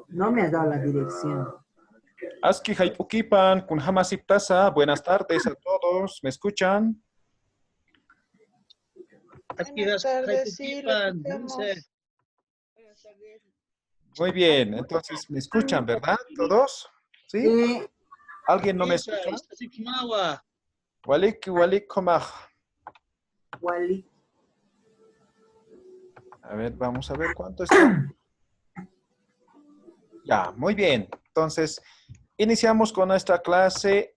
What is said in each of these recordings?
No me has dado la dirección. Aski Haipukipan, Kunhamasip Tasa, buenas tardes a todos, ¿me escuchan? Buenas tardes, sí, lo escuchamos. Muy bien, entonces me escuchan, ¿verdad? ¿Todos? ¿Sí? ¿Alguien no me escucha? Walik, walik, komaj. Wally. A ver, vamos a ver cuánto está. Ya, muy bien. Entonces, iniciamos con nuestra clase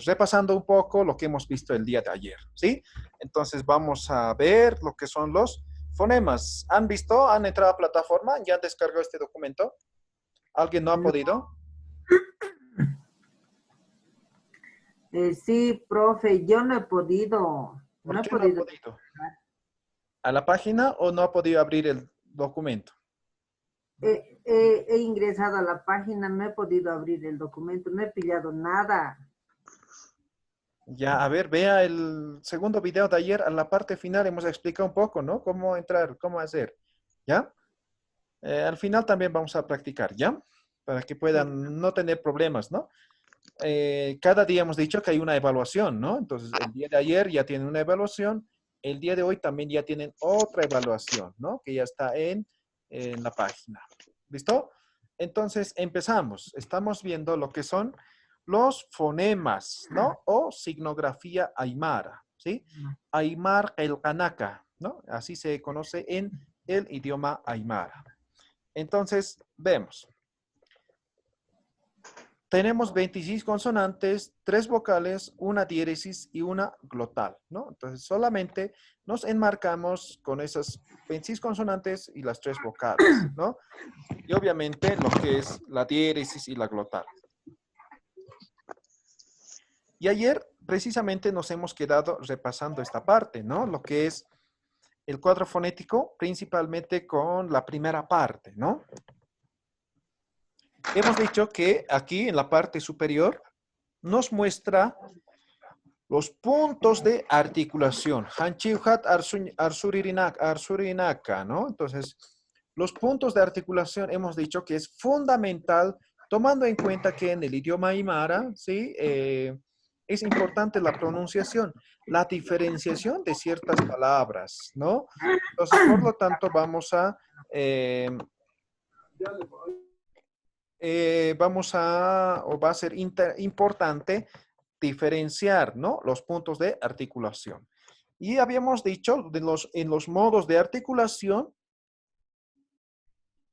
repasando un poco lo que hemos visto el día de ayer, ¿sí? Entonces, vamos a ver lo que son los fonemas. ¿Han visto? ¿Han entrado a plataforma? ¿Ya han descargado este documento? ¿Alguien no ha podido? Sí, profe, yo no he podido. ¿Por qué no ha podido? ¿A la página o no ha podido abrir el documento? He ingresado a la página, no he podido abrir el documento, no he pillado nada. Ya, a ver, vea el segundo video de ayer, a la parte final hemos explicado un poco, ¿no? Cómo entrar, cómo hacer, ¿ya? Al final también vamos a practicar, ¿ya? Para que puedan no tener problemas, ¿no? Cada día hemos dicho que hay una evaluación, ¿no? Entonces, el día de ayer ya tienen una evaluación, el día de hoy también ya tienen otra evaluación, ¿no? Que ya está en la página. ¿Listo? Entonces, empezamos. Estamos viendo lo que son los fonemas, ¿no? O signografía aymara, ¿sí? Aymar el Kanaka, ¿no? Así se conoce en el idioma aymara. Entonces, vemos. Tenemos 26 consonantes, 3 vocales, una diéresis y una glotal, ¿no? Entonces, solamente nos enmarcamos con esas 26 consonantes y las 3 vocales, ¿no? Y obviamente lo que es la diéresis y la glotal. Y ayer, precisamente, nos hemos quedado repasando esta parte, ¿no? Lo que es el cuadro fonético, principalmente con la primera parte, ¿no? Hemos dicho que aquí en la parte superior nos muestra los puntos de articulación. Hanchiuhat arsurinaka, ¿no? Entonces, los puntos de articulación hemos dicho que es fundamental, tomando en cuenta que en el idioma aymara, ¿sí? Es importante la pronunciación, la diferenciación de ciertas palabras, ¿no? Entonces, por lo tanto, vamos a va a ser importante diferenciar, ¿no? Los puntos de articulación. Y habíamos dicho, en los modos de articulación,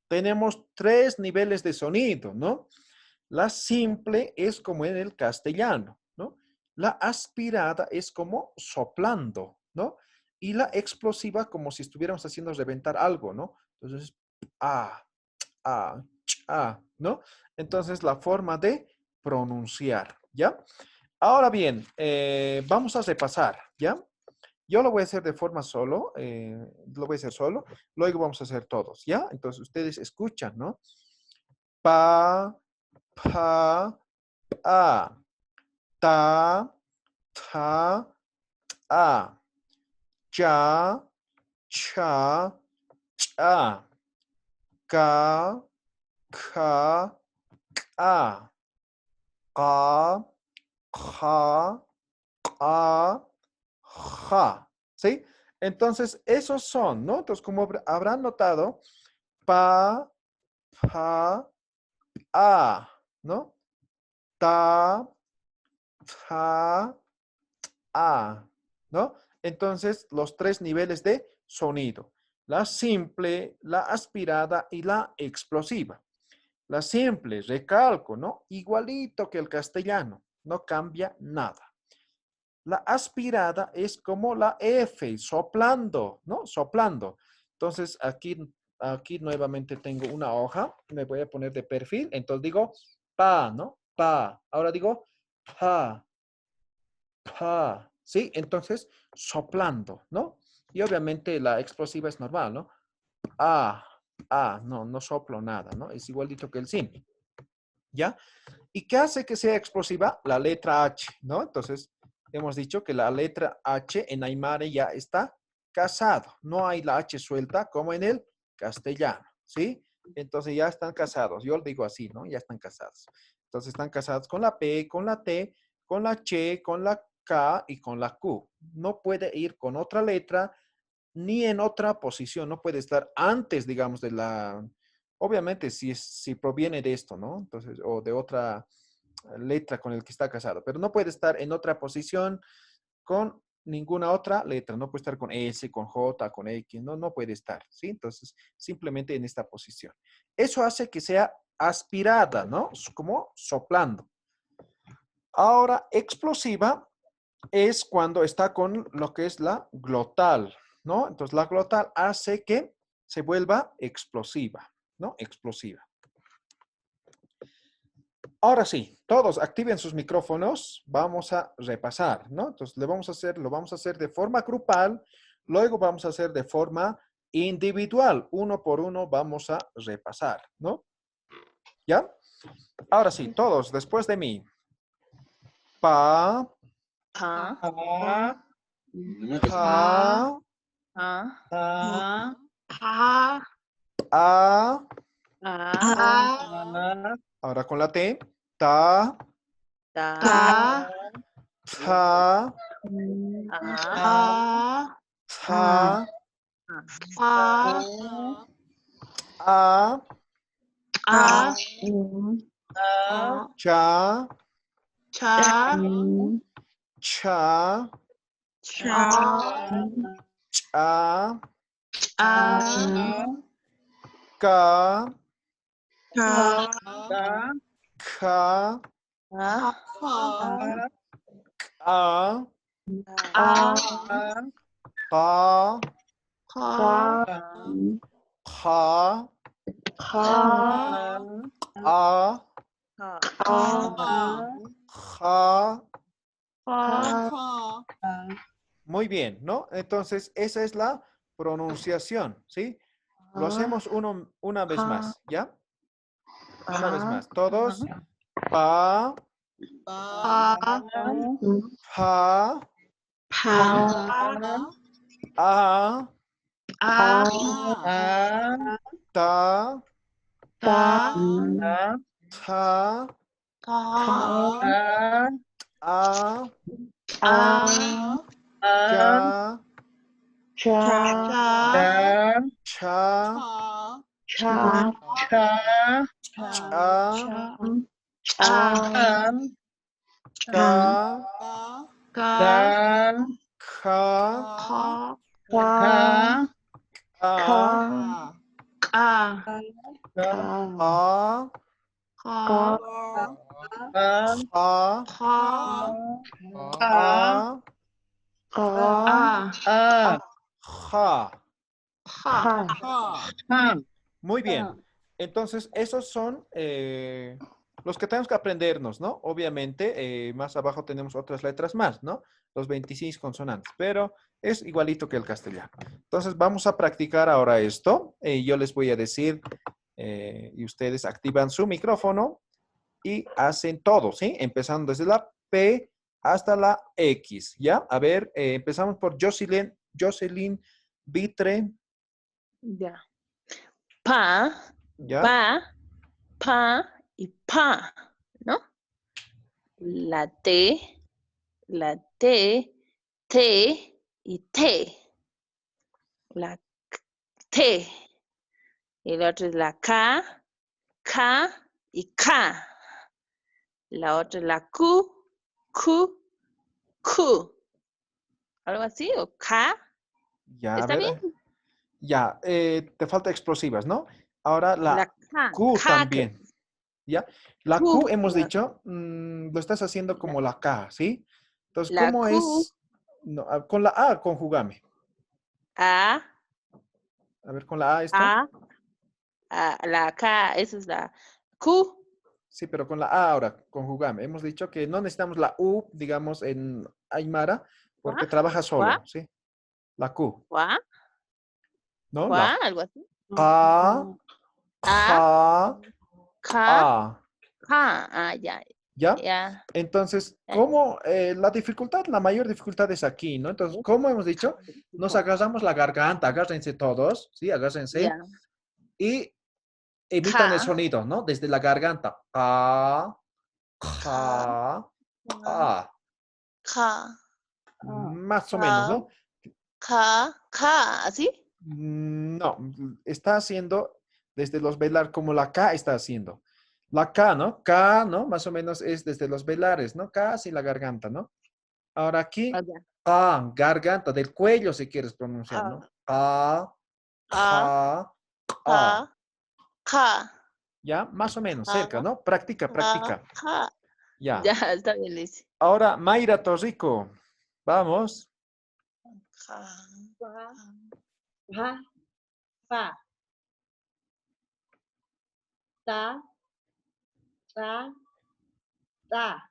tenemos 3 niveles de sonido, ¿no? La simple es como en el castellano, ¿no? La aspirada es como soplando, ¿no? Y la explosiva como si estuviéramos haciendo reventar algo, ¿no? Entonces, ¿no? Entonces, la forma de pronunciar, ¿ya? Ahora bien, vamos a repasar, ¿ya? Yo lo voy a hacer de forma solo, lo voy a hacer solo, luego vamos a hacer todos, ¿ya? Entonces, ustedes escuchan, ¿no? Pa, pa, pa, ta, ta, a, cha, cha, cha, ka, ka, a, ka, ja, ka, ja, ¿sí? Entonces, esos son, ¿no? Entonces, como habrán notado, pa, pa, a, ¿no? Ta, ta, a, ¿no? Entonces, los 3 niveles de sonido. La simple, la aspirada y la explosiva. La simple, recalco, ¿no? Igualito que el castellano, no cambia nada. La aspirada es como la F, soplando, ¿no? Soplando. Entonces, aquí nuevamente tengo una hoja, me voy a poner de perfil, entonces digo pa, ¿no? Pa. Ahora digo pa, pa, ¿sí? Entonces, soplando, ¿no? Y obviamente la explosiva es normal, ¿no? No soplo nada, ¿no? Es igualito que el simple, ¿ya? ¿Y qué hace que sea explosiva? La letra H, ¿no? Entonces, hemos dicho que la letra H en Aymara ya está casado. No hay la H suelta como en el castellano, ¿sí? Entonces ya están casados. Yo lo digo así, ¿no? Ya están casados. Entonces están casados con la P, con la T, con la Ch, con la K y con la Q. No puede ir con otra letra ni en otra posición. No puede estar antes, digamos, de la... Obviamente, si proviene de esto, ¿no? Entonces, o de otra letra con el que está casado. Pero no puede estar en otra posición con ninguna otra letra. No puede estar con S, con J, con X. No, no puede estar, ¿sí? Entonces, simplemente en esta posición. Eso hace que sea aspirada, ¿no? Como soplando. Ahora, explosiva es cuando está con lo que es la glotal, ¿no? Entonces, la glotal hace que se vuelva explosiva, ¿no? Explosiva. Ahora sí, todos activen sus micrófonos. Vamos a repasar, ¿no? Entonces, lo vamos a hacer de forma grupal, luego vamos a hacer de forma individual. Uno por uno vamos a repasar, ¿no? ¿Ya? Ahora sí, todos, después de mí. Pa, Pa, Pa, pa, pa, pa, a. pa, Ahora con la T. Ta, ta, ta, ta, a, ta, pa, a, a, cha, cha, cha, cha, cha, a, ka, ka, ka, a, a, a, pa, ka, ha, ka, a, a, ja. ka. Muy bien, ¿no? Entonces, esa es la pronunciación, ¿sí? Lo hacemos una vez más, ¿ya? Una vez más. Todos. Pa, Pa, pa, pa, a, a, ta, ta, ta, ta, a, a, cha, cha, cha, cha, cha, cha, ka, ka, ka, ka, a, ka, a, ka, ha, ka, a, ja. ha. Muy bien. Entonces, esos son los que tenemos que aprendernos, ¿no? Obviamente, más abajo tenemos otras letras más, ¿no? Los 26 consonantes, pero es igualito que el castellano. Entonces, vamos a practicar ahora esto. Yo les voy a decir, y ustedes activan su micrófono y hacen todo, ¿sí? Empezando desde la P hasta la X, ¿ya? A ver, empezamos por Jocelyn Vitre, ya. Pa, ¿ya? pa y pa, ¿no? La T, T y T. La T. Y la otra es la K y K. La otra es la Q. ¿Algo así? ¿O K? Ya, a ¿Está ver. bien? Ya, te falta explosivas, ¿no? Ahora La la K. Q K, también, ¿ya? La Q Q. hemos dicho, lo estás haciendo como la K, ¿sí? Entonces, La ¿cómo Q, es? No, con la A, conjugame. A, A ver, con la A esto. la K, esa es la Q. Sí, pero con la A ahora, conjugame. Hemos dicho que no necesitamos la U, digamos, en Aymara, porque trabaja ¿Cuá? solo, ¿sí? La Q, ¿Cuá? ¿no? ¿Cuá? La Algo así. K, A, K, K, A. K. Ah, ya. ¿Ya? Ya. Entonces, Ya. ¿cómo? La dificultad, la mayor dificultad es aquí, ¿no? Entonces, ¿cómo hemos dicho? Nos agarramos la garganta, agárrense todos, ¿sí? Agárrense. Ya. Y emitan el Ka. sonido, ¿no? Desde la garganta. Ka, Ka. ka, ka. Ka. Más o menos, Ka. ¿no? Ka. ¿Así? No, está haciendo desde los velar como la K está haciendo. La K, ¿no? K, ¿no? Más o menos es desde los velares, ¿no? Casi la garganta, ¿no? Ahora aquí, Ah, ya. K, garganta, del cuello si quieres pronunciar, ¿no? Ka. K, Ka. K, A. Ka. Ka. ¿Ya? Más o menos, Ka. cerca, ¿no? Practica, Ka. practica. Ka. Ya. Ya, está bien, Liz. Ahora, Mayra Torrico. Vamos. Ka. Fa, fa, fa, ta, ta, ta,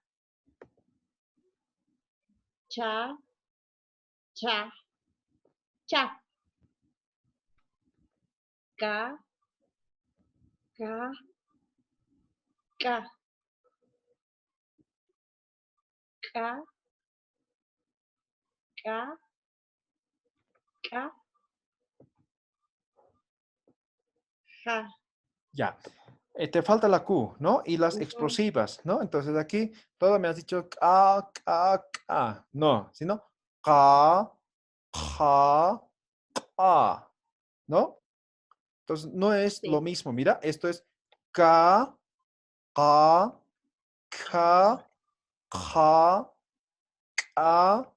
cha, cha, cha, ca, ca, ca, ca, ca, ca, ja. Ya. Te falta la Q, ¿no? Y las Ujú. explosivas, ¿no? Entonces aquí todo me has dicho K, K, K. No, sino K, K, K, ¿no? Entonces no es lo Sí. mismo. Mira, esto es K, K, K, K, K,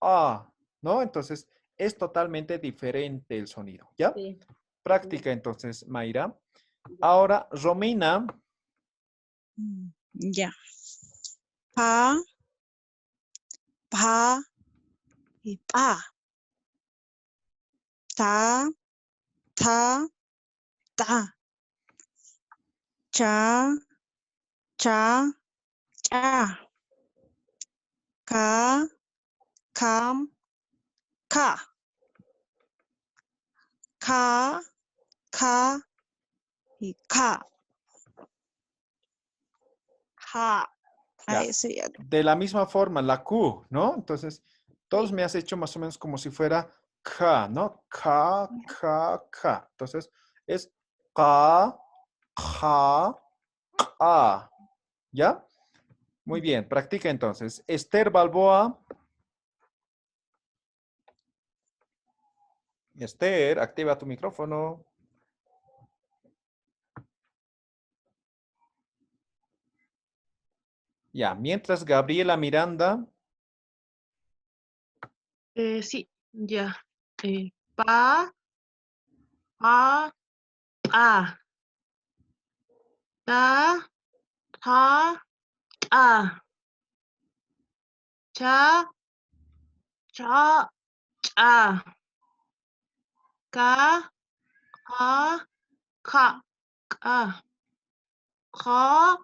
K, ¿no? Entonces es totalmente diferente el sonido, ¿ya? Sí. Práctica entonces, Mayra. Ya. Ahora, Romina. Ya. Pa, pa y pa. Ta, ta, ta. Cha, cha, cha. Ka, kam, ka. Ka, ka y ka. Ja. Ya. Ahí sí. De la misma forma, la Q, ¿no? Entonces, todos Sí. me has hecho más o menos como si fuera K, ¿no? K, K, K. Entonces, es K, K, K. ¿Ya? Muy bien, practica entonces. Esther Balboa. Esther, activa tu micrófono. Ya, mientras Gabriela Miranda. Sí, ya. Pa, pa, pa. Ta, ta, ta. Cha, cha, cha. Ka, ka, ka. Ka. Ka,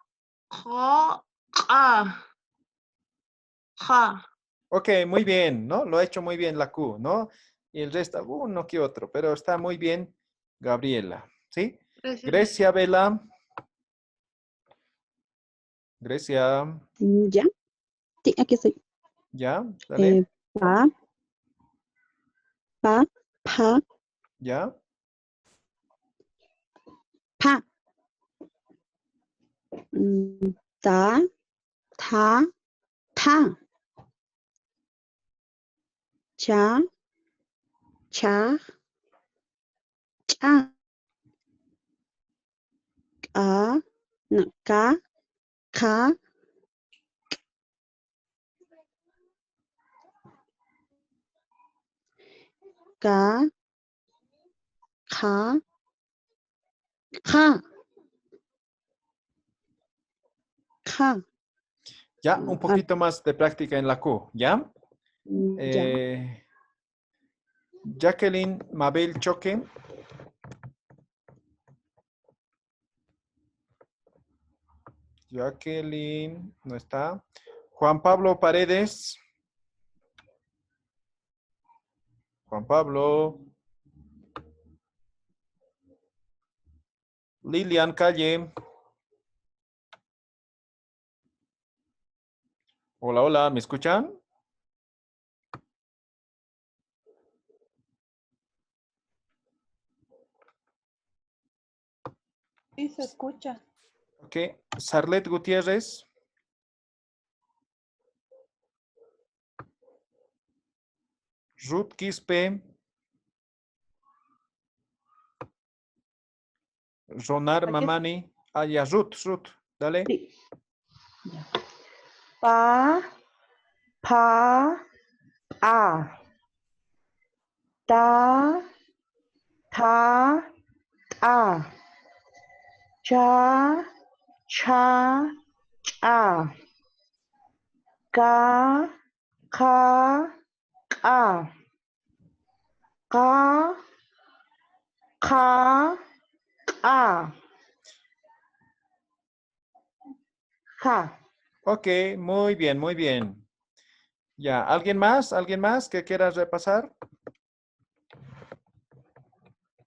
ka, ka. Ja. Ok, muy bien, ¿no? Lo ha hecho muy bien la Q, ¿no? Y el resto, uno que otro, pero está muy bien, Gabriela, ¿sí? Gracias. Grecia Vela. Grecia, Ya, sí, aquí estoy. ¿ya? Dale, Pa, pa, pa, ¿ya? pa. Ta, ta, ta. Cha, cha, cha. Ka, no, ka, ka, ka, ka, ka, ka. Ya, un Ah, poquito más de práctica en la Q, ¿ya? ya. Jacqueline Mabel Choque. Jacqueline, no está. Juan Pablo Paredes. Juan Pablo. Lilian Calle. Hola, hola, ¿me escuchan? Sí, se escucha. Ok. Sarlet Gutiérrez. Ruth Quispe. Ronar Aquí Mamani. Ah, ya, Ruth, dale. sí. Pa, pa, a. Ta, ta, a. Cha, cha, cha. Ka, ka, ka. Ka, ka, ka. Ja. Ok, muy bien, muy bien. Ya, ¿alguien más? ¿Alguien más que quiera repasar?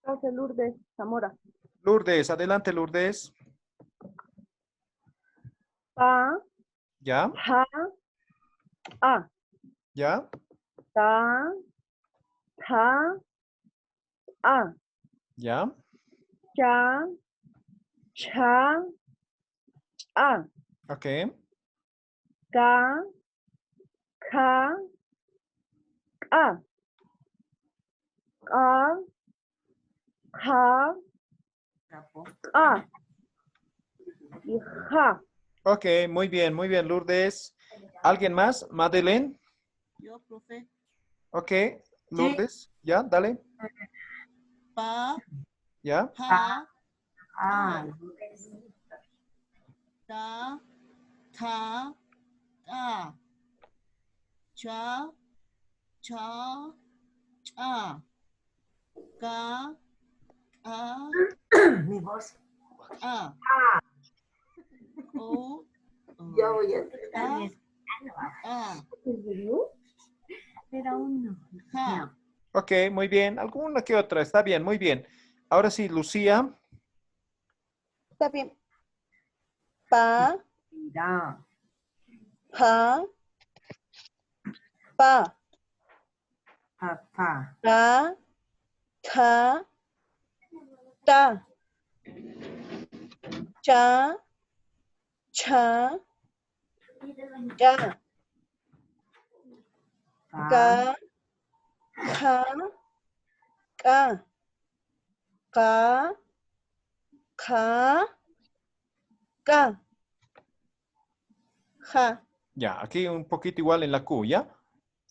Profe Lourdes Zamora. Lourdes, adelante, Lourdes. Pa, ¿Ya? pa, a. ¿Ya? Ta, ta, a. ¿Ya? Cha, cha, a. Ok. Ka, ka, ka. Ka, ka, ka. Y ja. Ok, muy bien, Lourdes. ¿Alguien más? Madeleine. Yo, profe. Ok, Sí. Lourdes. ¿Ya? Dale. Pa, ¿Ya? pa, Ah, ta, ta, ta. Cha, cha, cha. Ka, ka, mi voz. ka. O, Ya voy a ka, ka. Era uno. Ja. Ok, muy bien. ¿Alguna que otra? Está bien, muy bien. Ahora sí, Lucía. Está bien. Pa, Mira. pa, pa. Papá. Ta, ta, ta. Cha, cha, cha. Pa. Ka, ka, ka. Ka, ka, ka. Ja. Ya, aquí un poquito igual en la Q, ¿ya?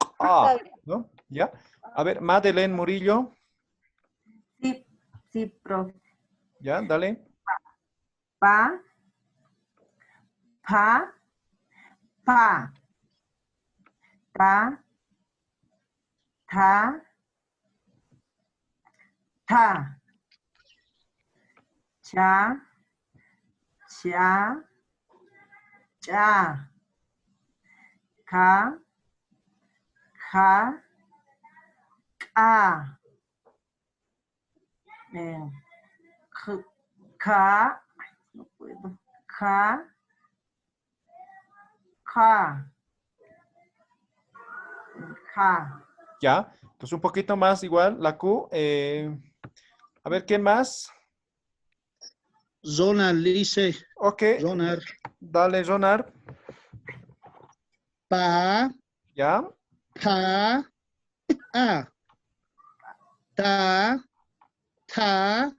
Está Ah, bien. ¿no? ¿Ya? A ver, Madeleine Murillo. Sí, sí, profe. ¿Ya? Dale. Pa, pa, pa. Ta, ta, ta. Cha, cha, cha. Ka, ja, ka. Ka, no puedo. Ka, ka. Ja. Ya. Pues un poquito más igual, la Q. A ver, ¿quién más? Zonar, Lice, Ok. Zonar. Dale, Jonar. Pa, ¿Ya? pa, a. Ta, ta,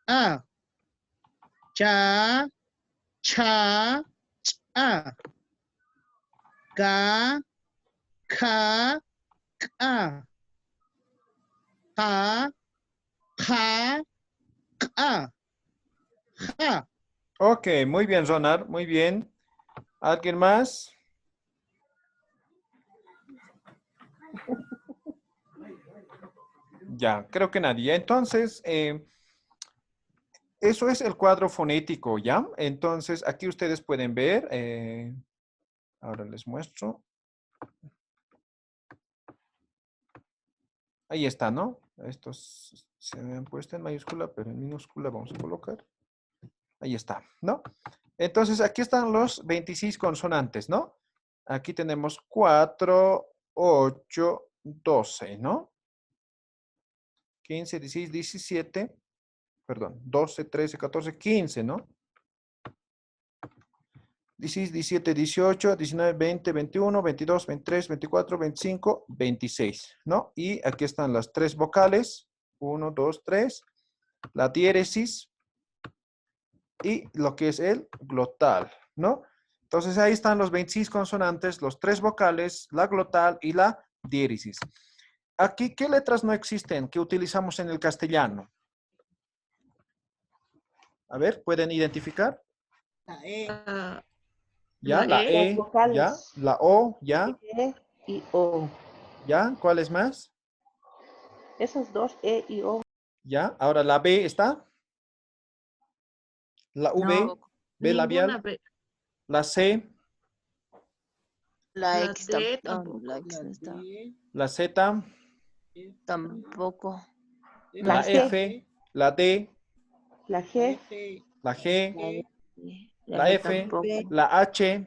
a. Cha, cha, a. Ka, ka, ka. Pa, pa, ka. Ja. Ok, muy bien, Jonar. Muy bien. ¿Alguien más? Ya, creo que nadie. Entonces, eso es el cuadro fonético, ¿ya? Entonces, aquí ustedes pueden ver. Ahora les muestro. Ahí está, ¿no? Estos se han puesto en mayúscula, pero en minúscula vamos a colocar. Ahí está, ¿no? Entonces, aquí están los 26 consonantes, ¿no? Aquí tenemos 4, 8, 12, ¿no? 15, 16, 17, perdón, 12, 13, 14, 15, ¿no? 16, 17, 18, 19, 20, 21, 22, 23, 24, 25, 26, ¿no? Y aquí están las 3 vocales, 1, 2, 3, la diéresis y lo que es el glotal, ¿no? Entonces ahí están los 26 consonantes, los 3 vocales, la glotal y la diéresis. Aquí, ¿qué letras no existen que utilizamos en el castellano? A ver, ¿pueden identificar? La E. Ah, Ya, la la E. E, vocales. ya, la O, ya, E y O. ya, ¿cuáles más? Esas dos, E y O. Ya, ahora la B está. La V, No. B Ninguna labial, B. la C, La La X D tampoco. La tampoco. X La no está. D. la Z, F, Tampoco. la La G. F, la D, La G, F, la G, La D. la G F, tampoco. la H,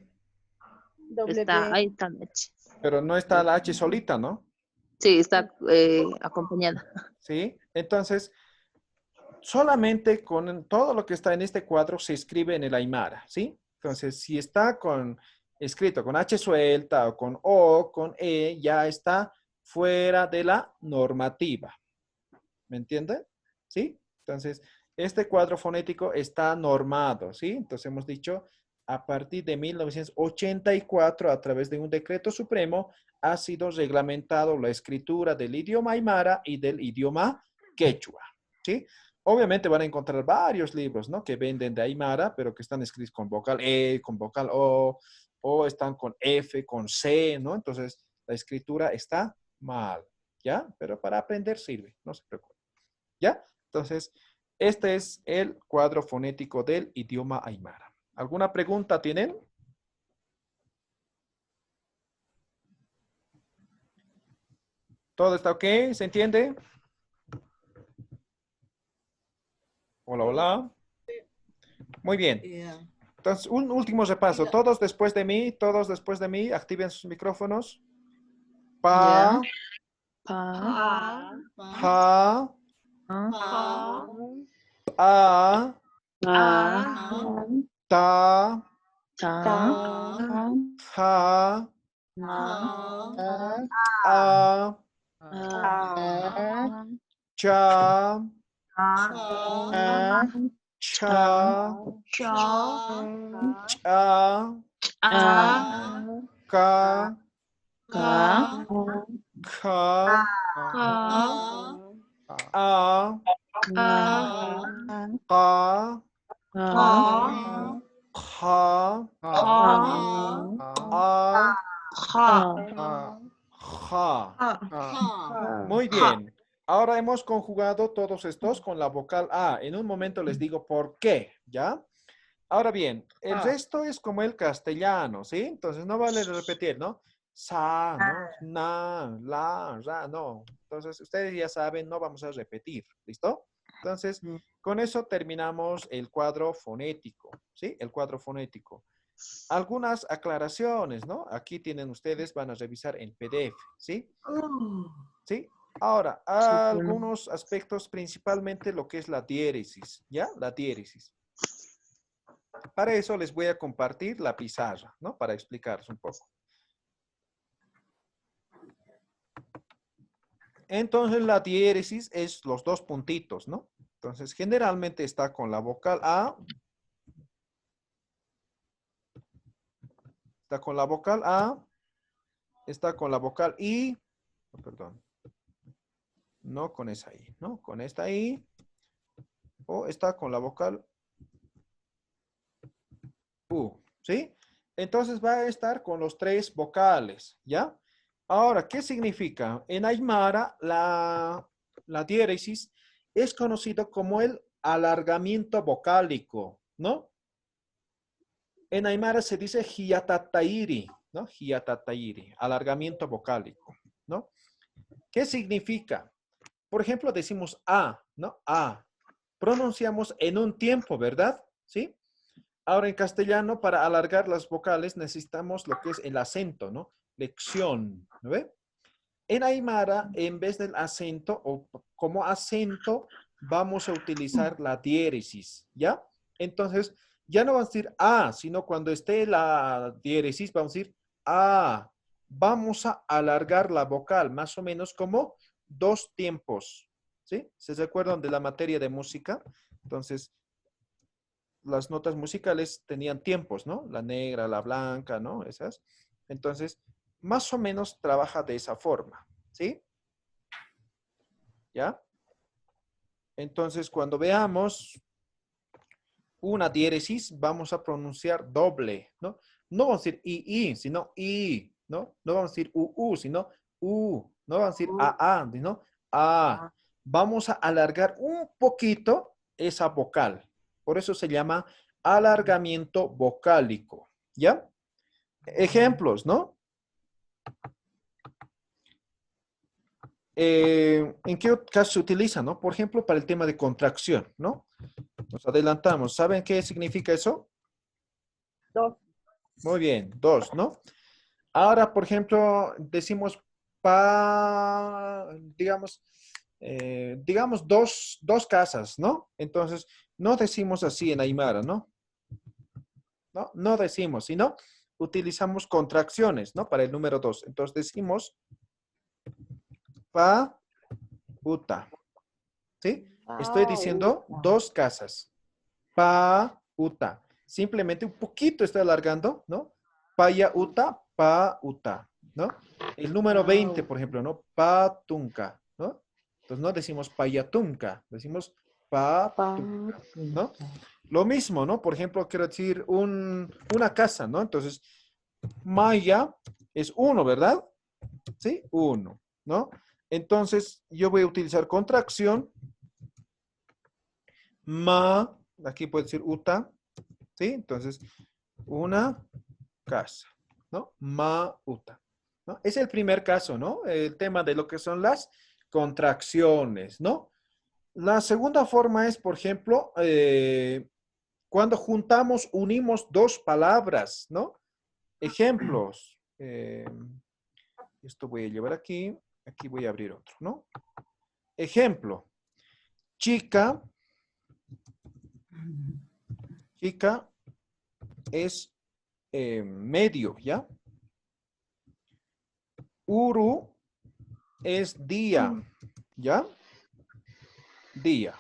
W. Está, ahí está la H. pero no está la H solita, ¿no? Sí, está acompañada. ¿Sí? Entonces, solamente con todo lo que está en este cuadro se escribe en el Aymara, ¿sí? Entonces, si está escrito con H suelta o con O, con E, ya está fuera de la normativa. ¿Me entienden? ¿Sí? Entonces, este cuadro fonético está normado, ¿sí? Entonces, hemos dicho, a partir de 1984, a través de un decreto supremo, ha sido reglamentado la escritura del idioma aymara y del idioma quechua, ¿sí? Obviamente van a encontrar varios libros, ¿no? Que venden de aymara, pero que están escritos con vocal E, con vocal o están con F, con C, ¿no? Entonces, la escritura está mal, ¿ya? Pero para aprender sirve, no se preocupen. ¿Ya? Entonces, este es el cuadro fonético del idioma aymara. ¿Alguna pregunta tienen? ¿Todo está ok? ¿Se entiende? Hola, hola. Muy bien. yeah. Entonces, un último repaso. Todos después de mí, activen sus micrófonos. Pa, Pa, Pa, pa, pa, a, a, ta, ta, ja, Ha, a, a, cha, Ah, cha, cha, cha, a, ka, ka, ka, ka, a, a, ka, ka, kha, ka, a, ka, ja. ha. Muy bien. Ahora hemos conjugado todos estos con la vocal A. En un momento les digo por qué, ¿ya? Ahora bien, el resto es como el castellano, ¿sí? Entonces no vale repetir, ¿no? Sa, ¿no? Na, la, ra, no. Entonces ustedes ya saben, no vamos a repetir, ¿listo? Entonces, con eso terminamos el cuadro fonético, ¿sí? El cuadro fonético. Algunas aclaraciones, ¿no? Aquí tienen ustedes, van a revisar en PDF, ¿sí? ¿Sí? Ahora, algunos aspectos, principalmente lo que es la diéresis, ¿ya? La diéresis. Para eso les voy a compartir la pizarra, ¿no? Para explicarles un poco. Entonces, la diéresis es los dos puntitos, ¿no? Entonces, generalmente está con la vocal A. Está con la vocal A. Está con la vocal I. Oh, perdón. No con esa I, ¿no? Con esta I. O está con la vocal U, ¿sí? Entonces va a estar con los 3 vocales, ¿ya? Ahora, ¿qué significa? En Aymara, la diéresis es conocido como el alargamiento vocálico, ¿no? En Aymara se dice hiatatairi, ¿no? Hiatatairi, alargamiento vocálico, ¿no? ¿Qué significa? Por ejemplo, decimos A, ¿no? A. Pronunciamos en un tiempo, ¿verdad? ¿Sí? Ahora en castellano, para alargar las vocales necesitamos lo que es el acento, ¿no? Lección, ¿no ve? En Aymara, en vez del acento o como acento, vamos a utilizar la diéresis, ¿ya? Entonces, ya no vamos a decir A, sino cuando esté la diéresis, vamos a decir A. Vamos a alargar la vocal, más o menos como 2 tiempos, ¿sí? ¿Se recuerdan de la materia de música? Entonces, las notas musicales tenían tiempos, ¿no? La negra, la blanca, ¿no? Esas. Entonces, más o menos trabaja de esa forma, ¿sí? ¿Ya? Entonces, cuando veamos una diéresis, vamos a pronunciar doble, ¿no? No vamos a decir I, sino I, ¿no? No vamos a decir sino U. No vamos a decir A, sino A. Vamos a alargar un poquito esa vocal. Por eso se llama alargamiento vocálico, ¿ya? Ejemplos, ¿no? ¿En qué caso se utiliza, no? Por ejemplo, para el tema de contracción, ¿no? Nos adelantamos. ¿Saben qué significa eso? 2. Muy bien, 2, ¿no? Ahora, por ejemplo, decimos digamos dos casas, ¿no? Entonces, no decimos así en Aymara, ¿no? No decimos, sino utilizamos contracciones, ¿no? Para el número 2. Entonces decimos pa, uta. ¿Sí? Estoy diciendo 2 casas. Pa, uta. Simplemente un poquito estoy alargando, ¿no? Paya, uta, pa, uta, ¿no? El número 20, por ejemplo, ¿no? Pa, tunca, ¿no? Entonces no decimos payatunca, decimos pa, tunca, ¿no? Lo mismo, ¿no? Por ejemplo, quiero decir una casa, ¿no? Entonces, maya es 1, ¿verdad? ¿Sí? 1, ¿no? Entonces, yo voy a utilizar contracción. Ma, aquí puede decir uta, ¿sí? Entonces, una casa, ¿no? Ma, uta, ¿no? Es el primer caso, ¿no? El tema de lo que son las contracciones, ¿no? La segunda forma es, por ejemplo, cuando unimos 2 palabras, ¿no? Ejemplos. Esto voy a llevar aquí. Aquí voy a abrir otro, ¿no? Ejemplo. Chica. Chica es medio, ¿ya? Uru es día, ¿ya? Día.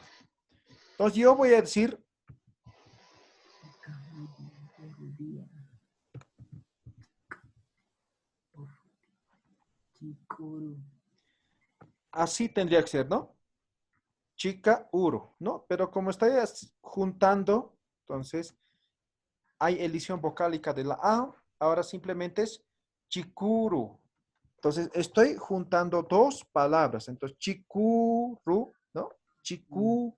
Entonces yo voy a decir así tendría que ser, ¿no? Chica, uru, ¿no? Pero como estoy juntando, entonces hay elisión vocálica de la A, ahora simplemente es chikuru. Entonces estoy juntando 2 palabras, entonces chikuru, ¿no? Chikuru.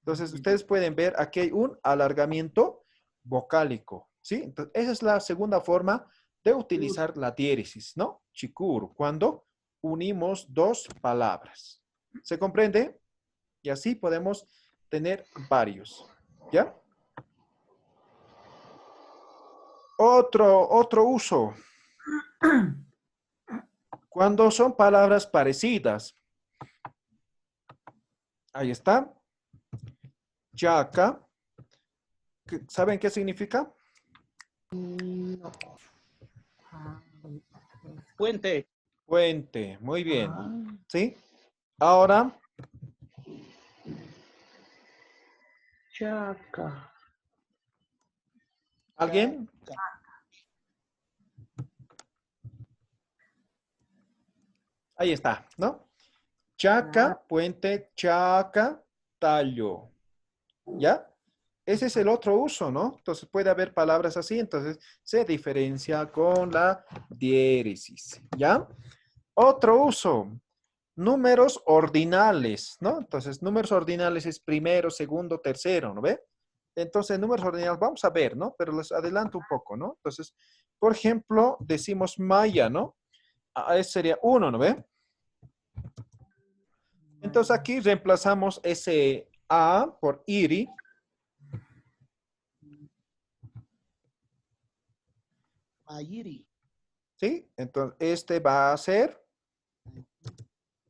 Entonces ustedes pueden ver aquí hay un alargamiento vocálico, ¿sí? Entonces esa es la segunda forma de utilizar la diéresis, ¿no? Chikuru, cuando unimos 2 palabras. ¿Se comprende? Y así podemos tener varios, ¿ya? Otro uso. Cuando son palabras parecidas. Ahí está. Chaca. ¿Saben qué significa? Puente. Puente. Muy bien. ¿Sí? Ahora. Chaca. ¿Alguien? Ahí está, ¿no? Chaca, puente, chaca, tallo. ¿Ya? Ese es el otro uso, ¿no? Entonces puede haber palabras así, entonces se diferencia con la diéresis, ¿ya? Otro uso, números ordinales, ¿no? Entonces, números ordinales es primero, segundo, tercero, ¿no ve? Entonces, números ordinales, vamos a ver, ¿no? Pero les adelanto un poco, ¿no? Entonces, por ejemplo, decimos maya, ¿no? Ese sería 1, ¿no ve? Entonces, aquí reemplazamos ese A por iri. Mayiri. ¿Sí? Entonces, este va a ser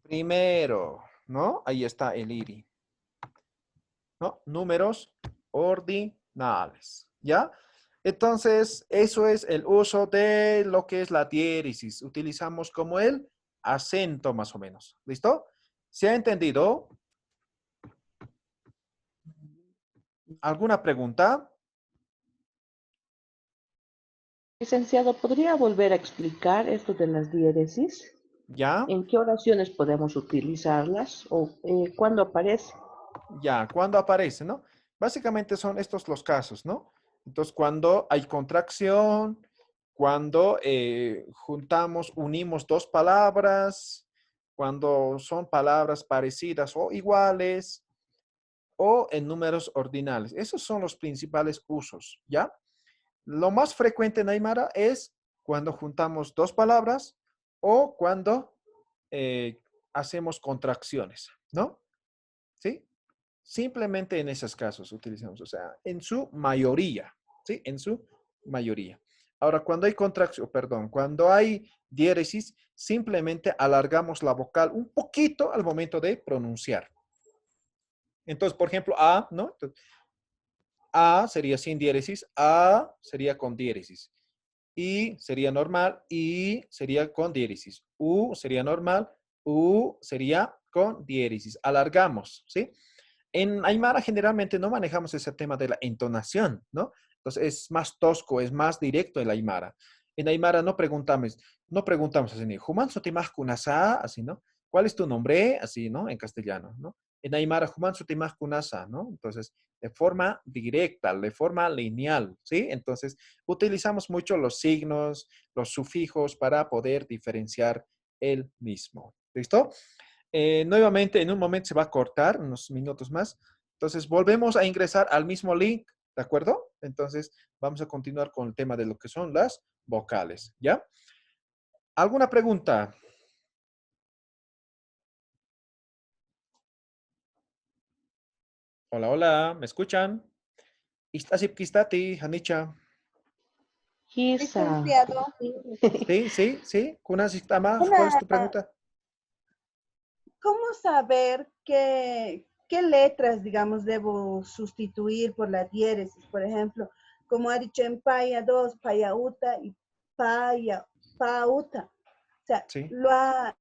primero, ¿no? Ahí está el IRI. ¿No? Números ordinales, ¿ya? Entonces, eso es el uso de lo que es la diéresis. Utilizamos como el acento, más o menos. ¿Listo? ¿Se ha entendido? ¿Alguna pregunta? Licenciado, ¿podría volver a explicar esto de las diéresis? ¿Ya? ¿En qué oraciones podemos utilizarlas o cuándo aparece? Ya, ¿cuándo aparece, no? Básicamente son estos los casos, ¿no? Entonces, cuando hay contracción, cuando juntamos, unimos dos palabras, cuando son palabras parecidas o iguales, o en números ordinales. Esos son los principales usos, ¿ya? Lo más frecuente en Aymara es cuando juntamos dos palabras o cuando hacemos contracciones, ¿no? ¿Sí? Simplemente en esos casos utilizamos, o sea, en su mayoría, ¿sí? En su mayoría. Ahora, cuando hay contracción, perdón, cuando hay diéresis, simplemente alargamos la vocal un poquito al momento de pronunciar. Entonces, por ejemplo, A, ¿no? Entonces, A sería sin diéresis, A sería con diéresis. I sería normal, I sería con diéresis. U sería normal, U sería con diéresis. Alargamos, ¿sí? En Aymara generalmente no manejamos ese tema de la entonación, ¿no? Entonces es más tosco, es más directo el Aymara. En Aymara no preguntamos así, ni Juman sotimaj kunasa, así, ¿no? ¿Cuál es tu nombre? Así, ¿no? En castellano, ¿no? En Aymara, Juman sotimaj kunasa, ¿no? Entonces, de forma directa, de forma lineal, ¿sí? Entonces, utilizamos mucho los signos, los sufijos para poder diferenciar el mismo. ¿Listo? Nuevamente, en un momento se va a cortar, unos minutos más. Entonces, volvemos a ingresar al mismo link, ¿de acuerdo? Entonces, vamos a continuar con el tema de lo que son las vocales, ¿ya? ¿Alguna pregunta? Hola, hola, ¿me escuchan? Istasip Kistati, Hanicha. Quizá. Licenciado, Sí, sí, sí. Kunas Istama, ¿cuál es una, tu pregunta? ¿cómo saber qué letras, digamos, debo sustituir por la diéresis? Por ejemplo, como ha dicho en Paya 2, Payauta y Paya, Pauta. O sea, Sí. lo ha